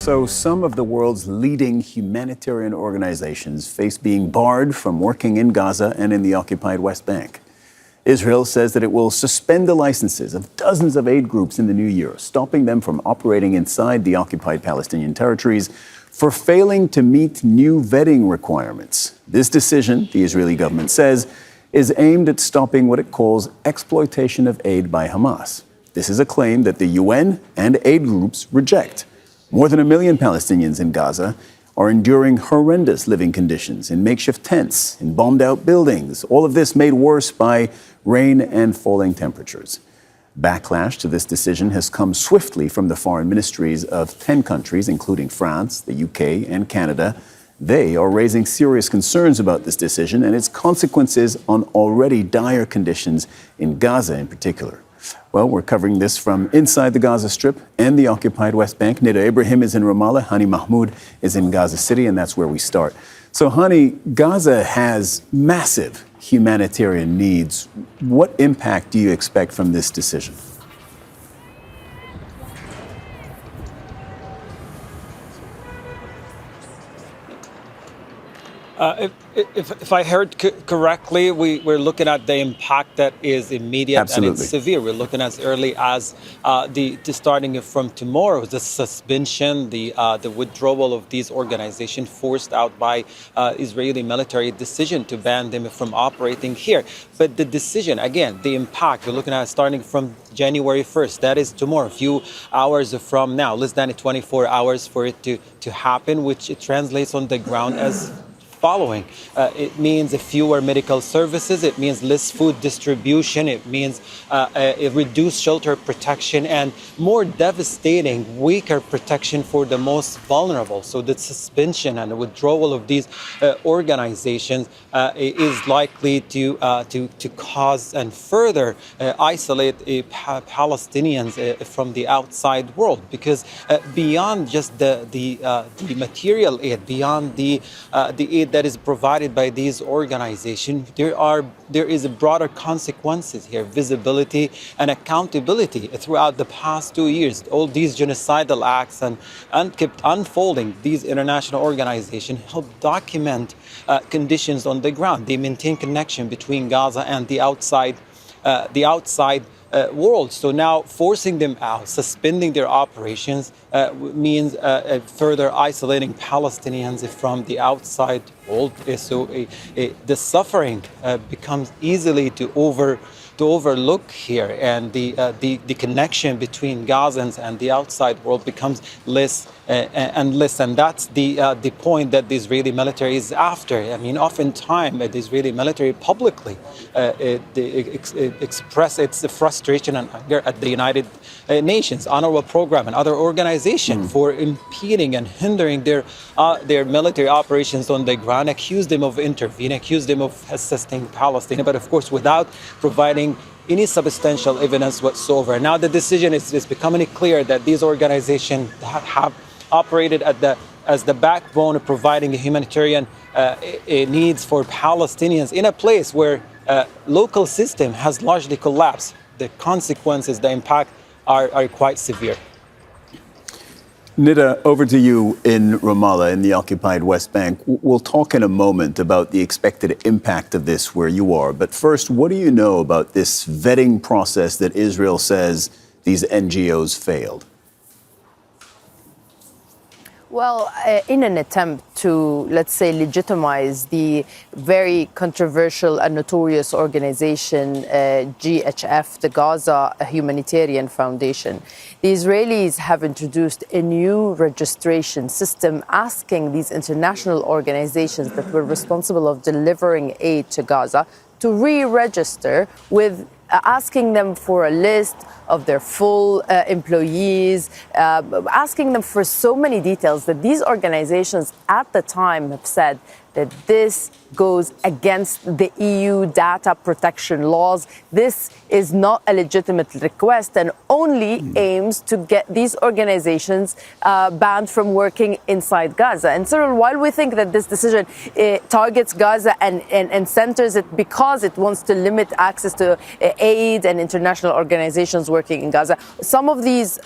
So some of the world's leading humanitarian organizations face being barred from working in Gaza and in the occupied West Bank. Israel says that it will suspend the licenses of dozens of aid groups in the new year, stopping them from operating inside the occupied Palestinian territories for failing to meet new vetting requirements. This decision, the Israeli government says, is aimed at stopping what it calls exploitation of aid by Hamas. This is a claim that the UN and aid groups reject. More than 1 million Palestinians in Gaza are enduring horrendous living conditions in makeshift tents, in bombed-out buildings, all of this made worse by rain and falling temperatures. Backlash to this decision has come swiftly from the foreign ministries of 10 countries, including France, the UK, and Canada. They are raising serious concerns about this decision and its consequences on already dire conditions in Gaza in particular. Well, we're covering this from inside the Gaza Strip and the occupied West Bank. Nida Ibrahim is in Ramallah, Hani Mahmoud is in Gaza City, and that's where we start. So, Hani, Gaza has massive humanitarian needs. What impact do you expect from this decision? If I heard correctly, we're looking at the impact that is immediate. Absolutely. And it's severe. We're looking as early as the starting from tomorrow, the suspension, the withdrawal of these organizations forced out by Israeli military decision to ban them from operating here. But the decision, again, the impact, we're looking at starting from January 1st. That is tomorrow, a few hours from now, less than 24 hours for it to happen, which it translates on the ground as following. It means fewer medical services, it means less food distribution, it means a reduced shelter protection, and more devastating, weaker protection for the most vulnerable. So the suspension and the withdrawal of these organizations is likely to cause and further isolate Palestinians from the outside world, because beyond just the material aid, beyond the aid that is provided by these organizations, there is a broader consequences here, visibility and accountability throughout the past 2 years. All these genocidal acts and kept unfolding. These international organizations help document conditions on the ground. They maintain connection between Gaza and the outside world. So now forcing them out, suspending their operations means further isolating Palestinians from the outside world. So the suffering becomes easily to overlook here, and the connection between Gazans and the outside world becomes less and less, and that's the point that the Israeli military is after. I mean, oftentimes the Israeli military publicly express its frustration and anger at the United Nations, UNRWA program, and other organizations for impeding and hindering their military operations on the ground, accuse them of intervening, accuse them of assisting Palestine, but of course without providing any substantial evidence whatsoever. Now the decision is becoming clear that these organizations have operated as the backbone of providing humanitarian needs for Palestinians in a place where local system has largely collapsed. The consequences, the impact are quite severe. Nida, over to you in Ramallah, in the occupied West Bank. We'll talk in a moment about the expected impact of this where you are. But first, what do you know about this vetting process that Israel says these NGOs failed? Well, in an attempt to, let's say, legitimize the very controversial and notorious organization, GHF, the Gaza Humanitarian Foundation, the Israelis have introduced a new registration system asking these international organizations that were responsible of delivering aid to Gaza to re-register with asking them for a list of their full employees, asking them for so many details that these organizations at the time have said that this goes against the EU data protection laws. This is not a legitimate request and only aims to get these organizations banned from working inside Gaza. And Cyril, while we think that this decision targets Gaza and centers it because it wants to limit access to aid and international organizations working in Gaza, some of these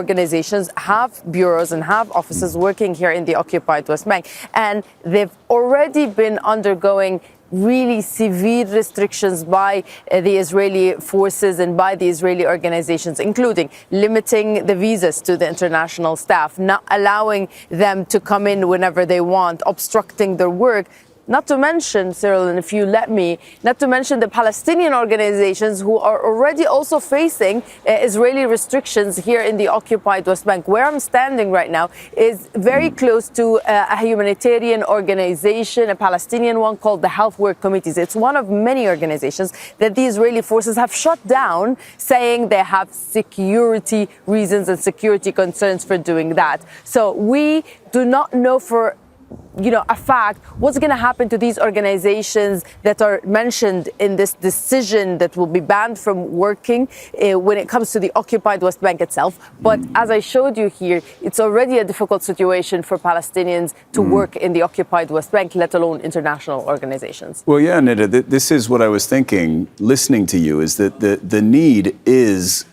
organizations have bureaus and have offices working here in the occupied West Bank, and they've already been undergoing really severe restrictions by the Israeli forces and by the Israeli organizations, including limiting the visas to the international staff, not allowing them to come in whenever they want, obstructing their work. Not to mention, Cyril, and if you let me, not to mention the Palestinian organizations who are already also facing Israeli restrictions here in the occupied West Bank. Where I'm standing right now is very close to a humanitarian organization, a Palestinian one called the Health Work Committees. It's one of many organizations that the Israeli forces have shut down, saying they have security reasons and security concerns for doing that. So we do not know for a fact what's going to happen to these organizations that are mentioned in this decision that will be banned from working when it comes to the occupied West Bank itself. But as I showed you here, it's already a difficult situation for Palestinians to work in the occupied West Bank, let alone international organizations. Well, yeah, Nida, this is what I was thinking, listening to you, is that the need is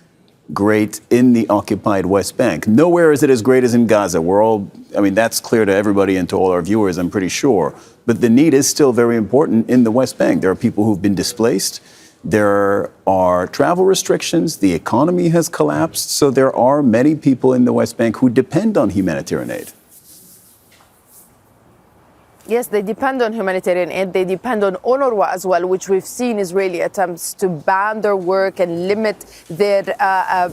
great in the occupied West Bank. Nowhere is it as great as in Gaza. That's clear to everybody and to all our viewers, I'm pretty sure. But the need is still very important in the West Bank. There are people who've been displaced. There are travel restrictions. The economy has collapsed. So there are many people in the West Bank who depend on humanitarian aid. Yes, they depend on humanitarian aid. They depend on UNRWA as well, which we've seen Israeli attempts to ban their work and limit their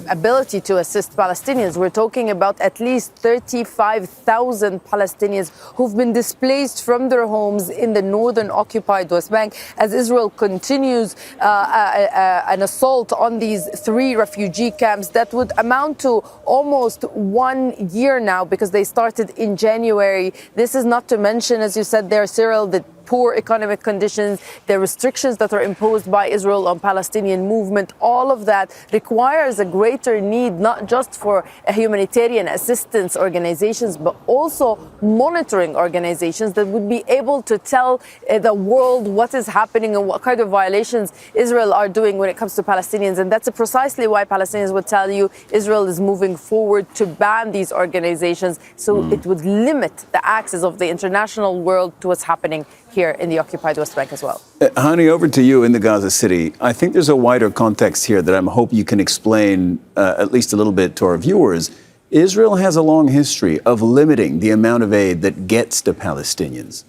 ability to assist Palestinians. We're talking about at least 35,000 Palestinians who've been displaced from their homes in the northern occupied West Bank as Israel continues an assault on these 3 refugee camps that would amount to almost 1 year now because they started in January. This is not to mention, as you said there, Cyril, the poor economic conditions, the restrictions that are imposed by Israel on Palestinian movement. All of that requires a greater need, not just for humanitarian assistance organizations, but also monitoring organizations that would be able to tell the world what is happening and what kind of violations Israel are doing when it comes to Palestinians. And that's precisely why Palestinians would tell you Israel is moving forward to ban these organizations, so it would limit the access of the international world to what's happening here in the occupied West Bank as well. Hani, over to you in the Gaza City. I think there's a wider context here that I hope you can explain at least a little bit to our viewers. Israel has a long history of limiting the amount of aid that gets to Palestinians.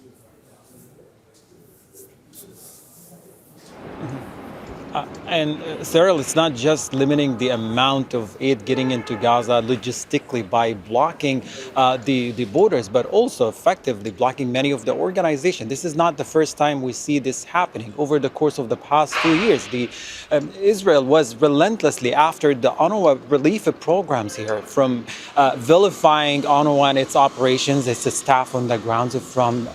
Cyril, it's not just limiting the amount of aid getting into Gaza logistically by blocking the borders, but also effectively blocking many of the organizations. This is not the first time we see this happening. Over the course of the past 2 years, Israel was relentlessly after the UNRWA relief programs here, from vilifying UNRWA and its operations, its staff on the ground, from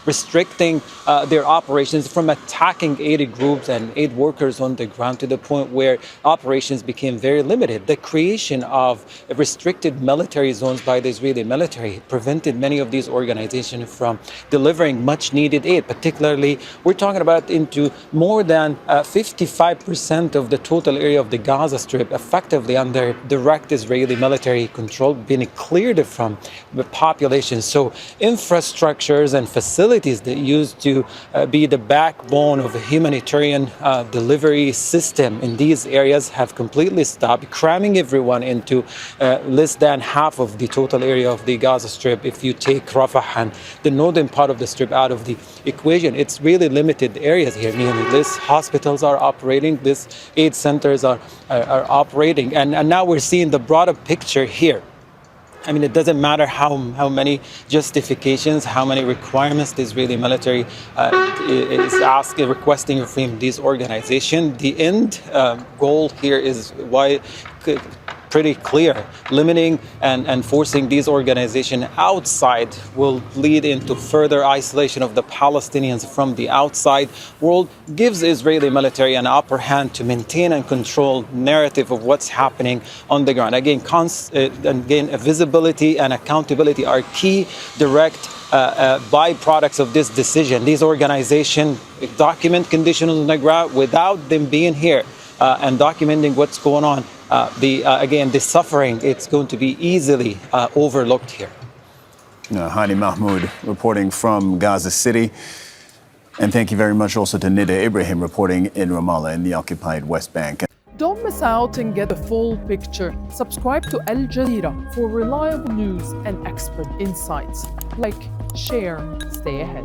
restricting their operations, from attacking aid groups and aid workers on the ground, to the point where operations became very limited. The creation of restricted military zones by the Israeli military prevented many of these organizations from delivering much needed aid. Particularly, we're talking about into more than 55% of the total area of the Gaza Strip effectively under direct Israeli military control, being cleared from the population. So infrastructures and facilities that used to be the backbone of a humanitarian delivery system in these areas have completely stopped, cramming everyone into less than half of the total area of the Gaza Strip. If you take Rafah and the northern part of the Strip out of the equation, it's really limited areas here. Nearly less hospitals are operating, less aid centers are operating, and now we're seeing the broader picture here. I mean, it doesn't matter how many justifications, how many requirements the Israeli military is requesting from these organizations. The end goal here is pretty clear. Limiting and forcing these organizations outside will lead into further isolation of the Palestinians from the outside world, gives Israeli military an upper hand to maintain and control narrative of what's happening on the ground. Again, visibility and accountability are key direct byproducts of this decision. These organizations document conditions on the ground without them being here and documenting what's going on. Again, the suffering, it's going to be easily overlooked here. Hani Mahmoud reporting from Gaza City. And thank you very much also to Nida Ibrahim reporting in Ramallah in the occupied West Bank. Don't miss out and get the full picture. Subscribe to Al Jazeera for reliable news and expert insights. Like, share, stay ahead.